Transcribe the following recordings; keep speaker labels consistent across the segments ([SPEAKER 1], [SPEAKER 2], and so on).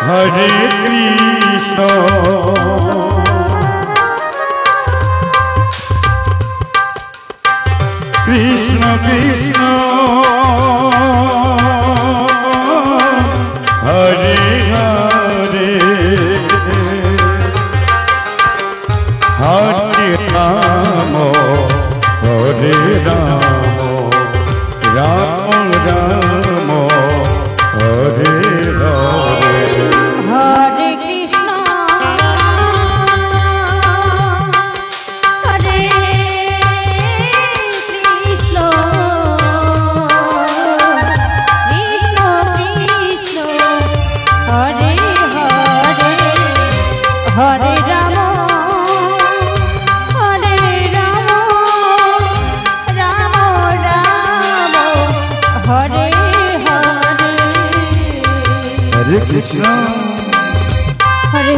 [SPEAKER 1] हरे कृष्ण कृष्ण कृष्ण हरे हरे हरे राम हरे राम राम राम हरे हरे
[SPEAKER 2] हरे कृष्ण हरे कृष्ण कृष्ण कृष्ण हरे हरे हरे राम हरे राम राम राम हरे हरे
[SPEAKER 1] हरे कृष्ण
[SPEAKER 2] हरे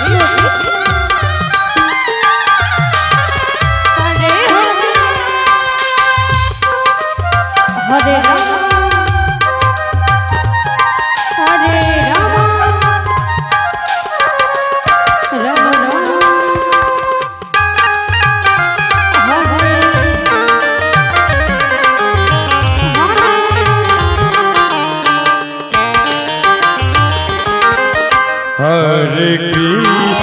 [SPEAKER 2] कृष्ण कृष्ण हरे हरे हरे राम हरे राम राम राम हरे
[SPEAKER 1] हरे कृष्ण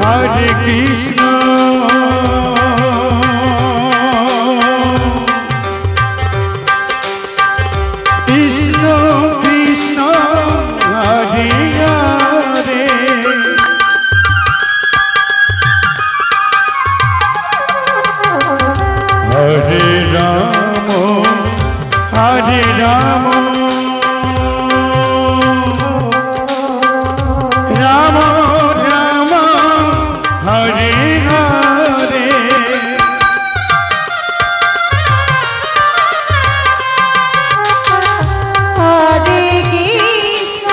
[SPEAKER 1] हरे कृष्ण कृष्ण कृष्ण हरे हरे हरे राम हरे राम राम राम हरे हरे
[SPEAKER 2] हरे कृष्ण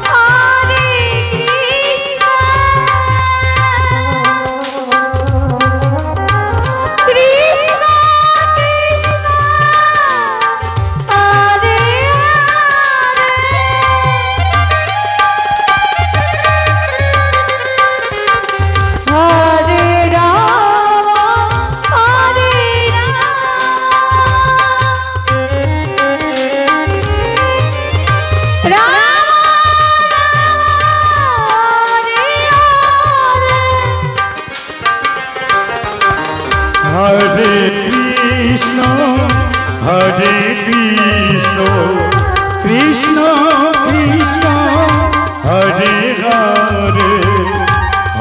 [SPEAKER 2] हरे कृष्ण कृष्ण कृष्ण हरे हरे राम हरे
[SPEAKER 1] हरे कृष्ण हरे कृष्ण कृष्ण कृष्ण हरे हरे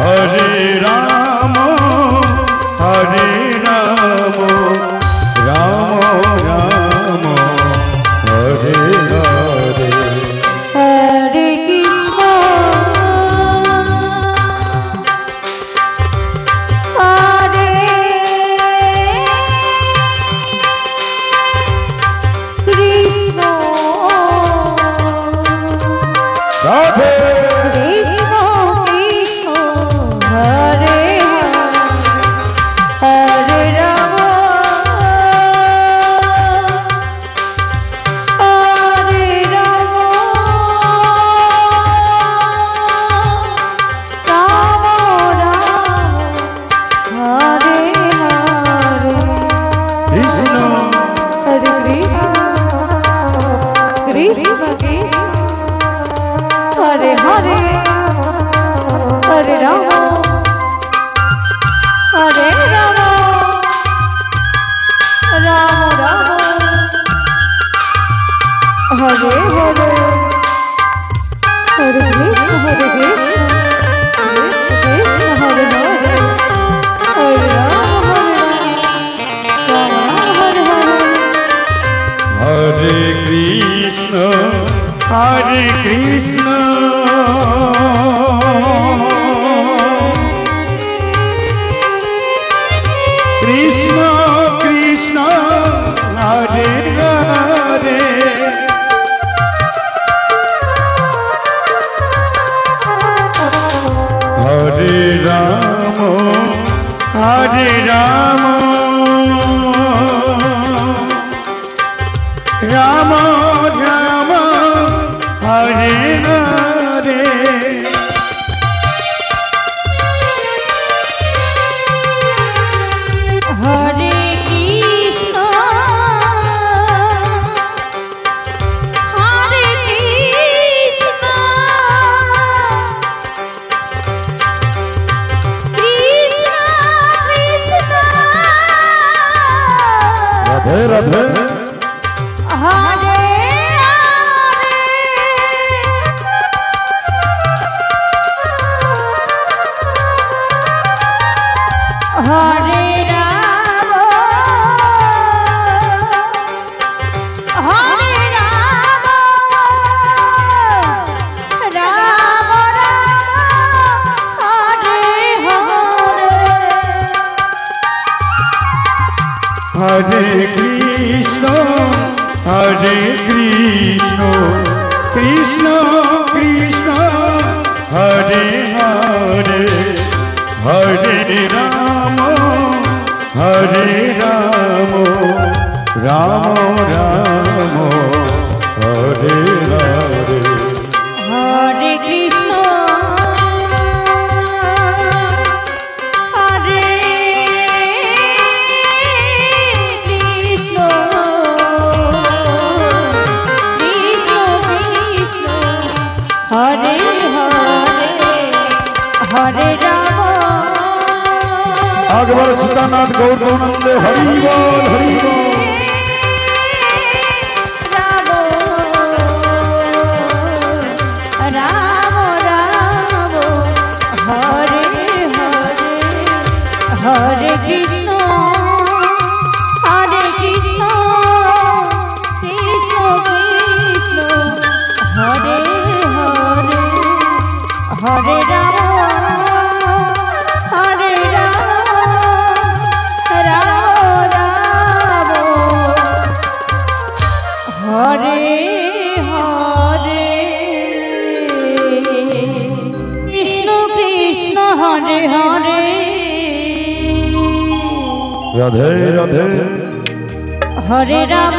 [SPEAKER 1] हरे राम हरे राम राम राम हरे हरे
[SPEAKER 2] हरे कृष्ण हरे कृष्ण
[SPEAKER 1] राधे
[SPEAKER 2] कृष्ण कृष्ण हरे हरे राम हरे राम राम राम हरे हरे
[SPEAKER 1] कृष्ण
[SPEAKER 2] हरे कृष्ण कृष्ण कृष्ण हरे हरे हरे राम हरे राम राम राम हरे हरे हरे कृष्ण कृष्ण हरे हरे हरे राम राम हरे हरे
[SPEAKER 1] हरे कृष्ण हरे कृष्ण कृष्ण कृष्ण हरे हरे हरे राम हरे राम राम রাম হরে হরে
[SPEAKER 2] হরে কৃষ্ণ হরে কৃষ্ণ কৃষ্ণ কৃষ্ণ
[SPEAKER 1] রাধে রাধে
[SPEAKER 2] হরে হরে রাম হরে রাম রাম রাম হরে হরে
[SPEAKER 1] হরে কৃষ্ণ কৃষ্ণ কৃষ্ণ হরে হরে হরে রাম রাম রাম হরে হরে
[SPEAKER 2] হরে কৃষ্ণ হরে কৃষ্ণ কৃষ্ণ কৃষ্ণ হরে হরে হরে রাম
[SPEAKER 1] আগবার সীতানাথ গৌরনন্দে হরি বল হরি বল
[SPEAKER 2] রাম রাম রাম হরে হরে হরে কৃষ্ণ হরে কৃষ্ণ কৃষ্ণ কৃষ্ণ হরে হরে হরে রাম হরে রাম রাম রাম হরে হরে কৃষ্ণ কৃষ্ণ হরে হরে
[SPEAKER 1] রাধে রাধে
[SPEAKER 2] হরে রাম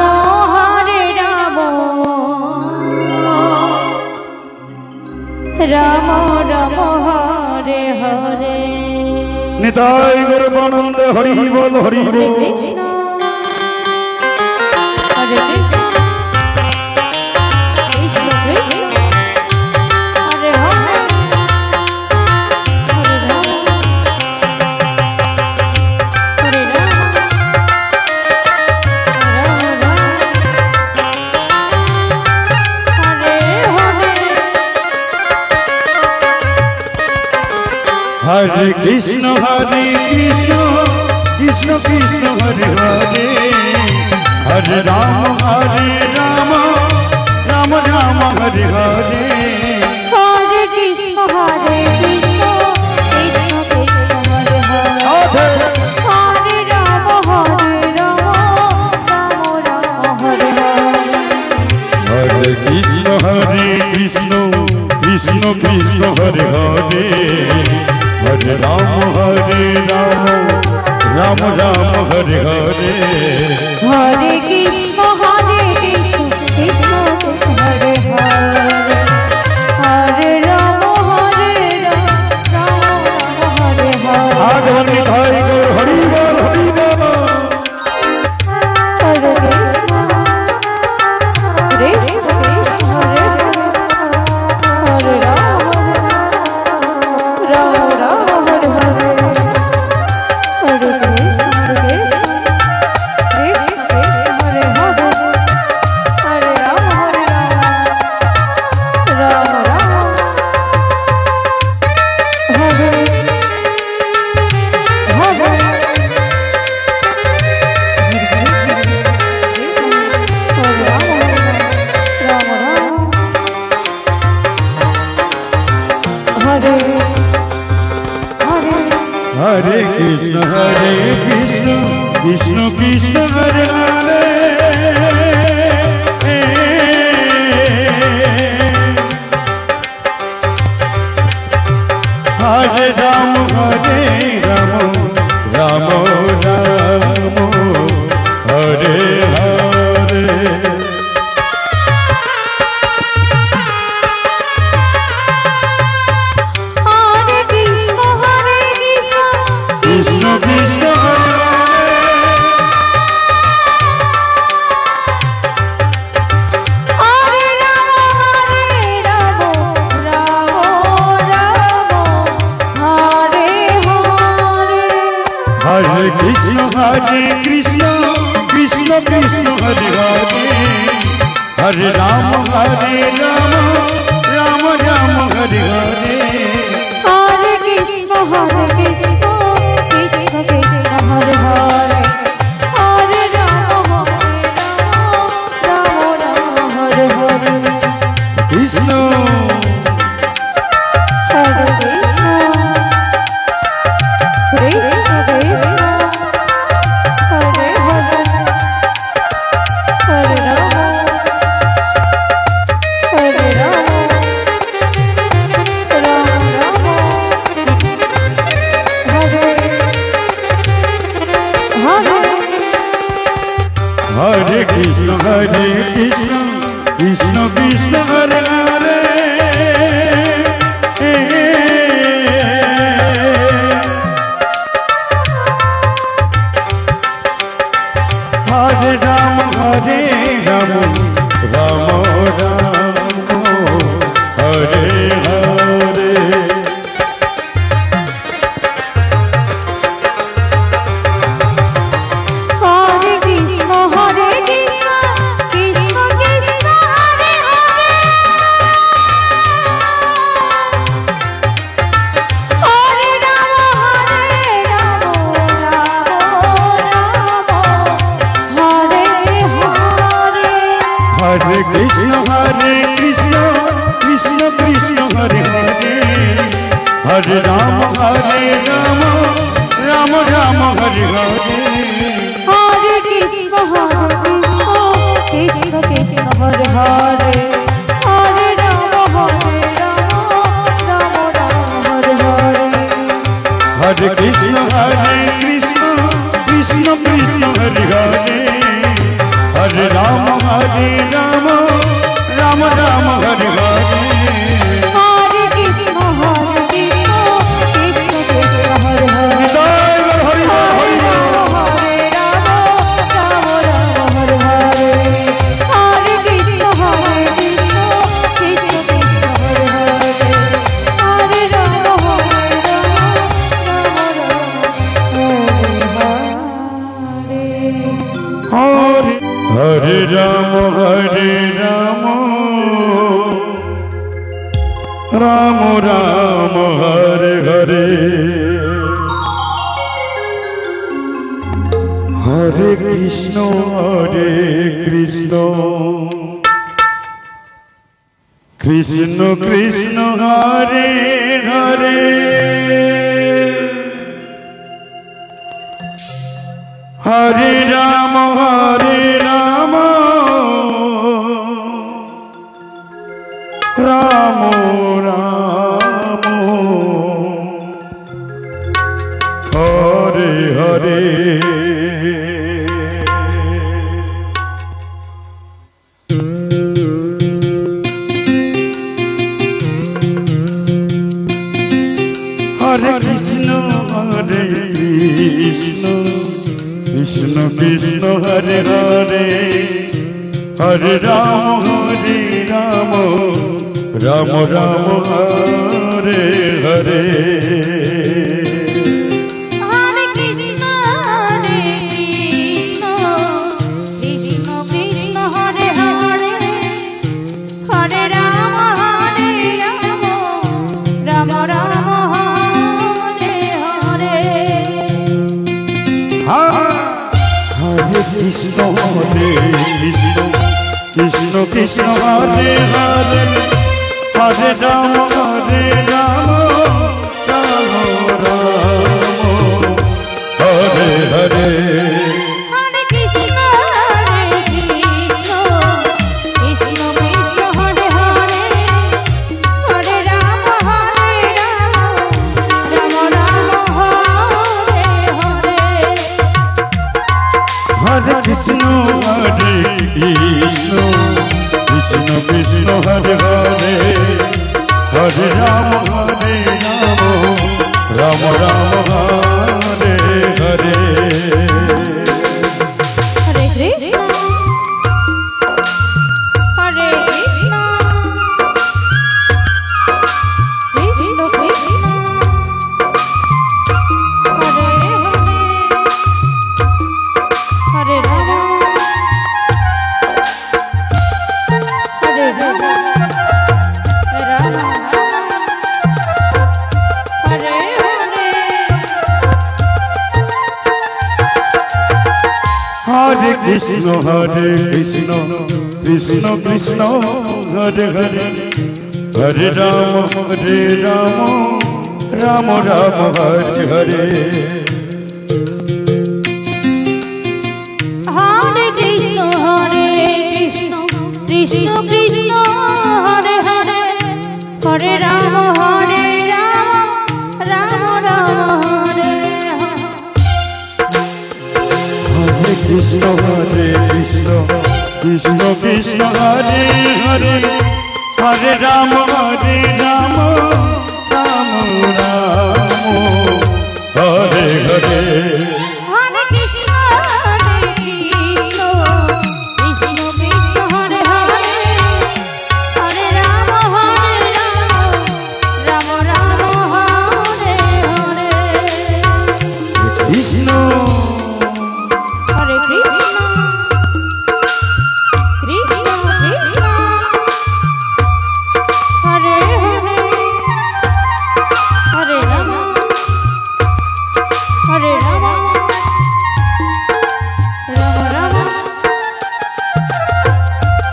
[SPEAKER 2] রাম রাম হরে হরে
[SPEAKER 1] নিতাই গৌরনন্দে হরি বল হরি
[SPEAKER 2] হরে
[SPEAKER 1] বল
[SPEAKER 2] কৃষ্ণ হরে কৃষ্ণ কৃষ্ণ কৃষ্ণ হরে হরে হরে রাম হরে রাম রাম রাম হরে হরে
[SPEAKER 1] হরে কৃষ্ণ কৃষ্ণ কৃষ্ণ হরে হরে হরে রাম রাম রাম হরে হরে
[SPEAKER 2] হরে কৃষ্ণ কৃষ্ণ কৃষ্ণ হরে হরে হরে রাম রাম রাম হরে হরে
[SPEAKER 1] হরে কৃষ্ণ কৃষ্ণ কৃষ্ণ হরে হরে হরে রাম রাম রাম হরে হরে
[SPEAKER 2] হরে কৃষ্ণ কৃষ্ণ কৃষ্ণ হরে হরে হরে রাম রাম হরে হরে
[SPEAKER 1] আগমন নিতাই গৌর হরি বল হরি বল
[SPEAKER 2] হরে কৃষ্ণ কৃষ্ণ কৃষ্ণ হরে হরে রাম রাম রাম হরে হরে হরে কৃষ্ণ কৃষ্ণ কৃষ্ণ হরে হরে হরে রাম রাম রাম হরে হরে
[SPEAKER 1] हरे कृष्ण कृष्ण कृष्ण हरे हरे हरे राम राम राम हरे हरे हरे कृष्ण कृष्ण कृष्ण हरे हरे हरे राम राम राम हरे हरे
[SPEAKER 2] हरे कृष्ण कृष्ण कृष्ण हरे हरे हरे राम राम राम हरे हरे
[SPEAKER 1] कृष्ण
[SPEAKER 2] हरे कृष्ण कृष्ण कृष्ण हरे हरे हरे राम हरे राम राम राम हरे हरे
[SPEAKER 1] हरे कृष्ण कृष्ण कृष्ण हरे हरे हरे राम राम राम हरे हरे
[SPEAKER 2] हरे कृष्ण कृष्ण कृष्ण हरे हरे हरे राम राम हरे हरे
[SPEAKER 1] हरे कृष्ण कृष्ण कृष्ण हरे हरे हरे राम राम राम हरे हरे
[SPEAKER 2] हरे कृष्ण कृष्ण कृष्ण हरे हरे हरे राम राम राम हरे हरे
[SPEAKER 1] हरे कृष्ण कृष्ण कृष्ण हरे हरे हरे राम राम राम हरे हरे
[SPEAKER 2] हरे कृष्ण कृष्ण कृष्ण हरे हरे
[SPEAKER 1] जय हरि हरि
[SPEAKER 2] हरे राम हरे हरे हरे कृष्ण कृष्ण कृष्ण हरे हरे हरे राम
[SPEAKER 1] हरे राम राम राम हरे हरे हरे कृष्ण कृष्ण कृष्ण हरे हरे हरे राम राम राम हरे हरे हरे कृष्ण कृष्ण कृष्ण हरे हरे हरे राम राम राम हरे हरे
[SPEAKER 2] हरे कृष्ण कृष्ण कृष्ण हरे हरे हरे राम राम राम हरे हरे
[SPEAKER 1] हरे कृष्ण कृष्ण कृष्ण हरे हरे हरे राम राम राम हरे हरे
[SPEAKER 2] हरे कृष्ण कृष्ण कृष्ण हरे हरे हरे राम राम राम हरे हरे
[SPEAKER 1] हरे कृष्ण कृष्ण कृष्ण हरे हरे हरे राम राम राम हरे हरे
[SPEAKER 2] हरे कृष्ण हरे कृष्ण कृष्ण कृष्ण हरे हरे
[SPEAKER 1] হরে কৃষ্ণ কৃষ্ণ কৃষ্ণ হরে হরে হরে রাম রাম রাম হরে হরে
[SPEAKER 2] হরে কৃষ্ণ কৃষ্ণ কৃষ্ণ হরে হরে হরে রাম রাম রাম হরে
[SPEAKER 1] হরে কৃষ্ণ কৃষ্ণ কৃষ্ণ হরে হরে হরে রাম রাম রাম হরে হরে
[SPEAKER 2] হরে কৃষ্ণ কৃষ্ণ কৃষ্ণ হরে হরে হরে রাম রাম রাম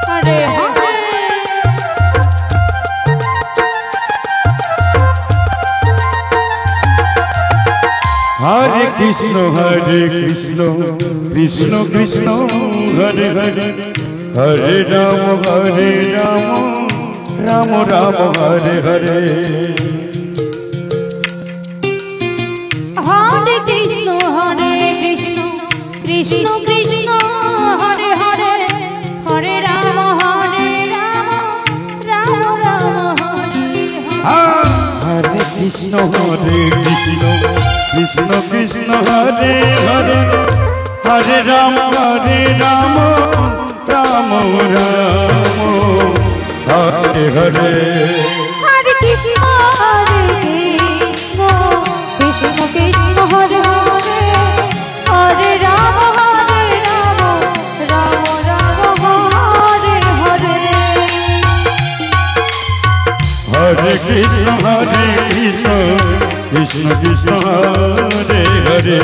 [SPEAKER 2] হরে হরে
[SPEAKER 1] কৃষ্ণ
[SPEAKER 2] হরে কৃষ্ণ কৃষ্ণ কৃষ্ণ হরে হরে হরে রাম হরে রাম রাম রাম হরে হরে
[SPEAKER 1] হরে কৃষ্ণ কৃষ্ণ কৃষ্ণ হরে হরে হরে রাম রাম রাম হরে হরে
[SPEAKER 2] হরে কৃষ্ণ কৃষ্ণ কৃষ্ণ হরে হরে হরে রাম রাম রাম হরে
[SPEAKER 1] হরে কৃষ্ণ কৃষ্ণ কৃষ্ণ হরে হরে হরে রাম রাম রাম হরে হরে
[SPEAKER 2] হরে কৃষ্ণ কৃষ্ণ কৃষ্ণ হরে হরে হরে রাম রাম রাম হরে হরে
[SPEAKER 1] হরে কৃষ্ণ কৃষ্ণ কৃষ্ণ হরে হরে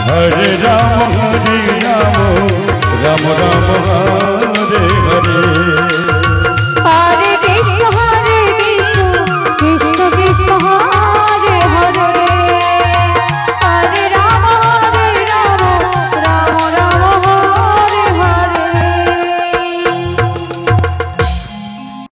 [SPEAKER 1] হরে রাম রাম রাম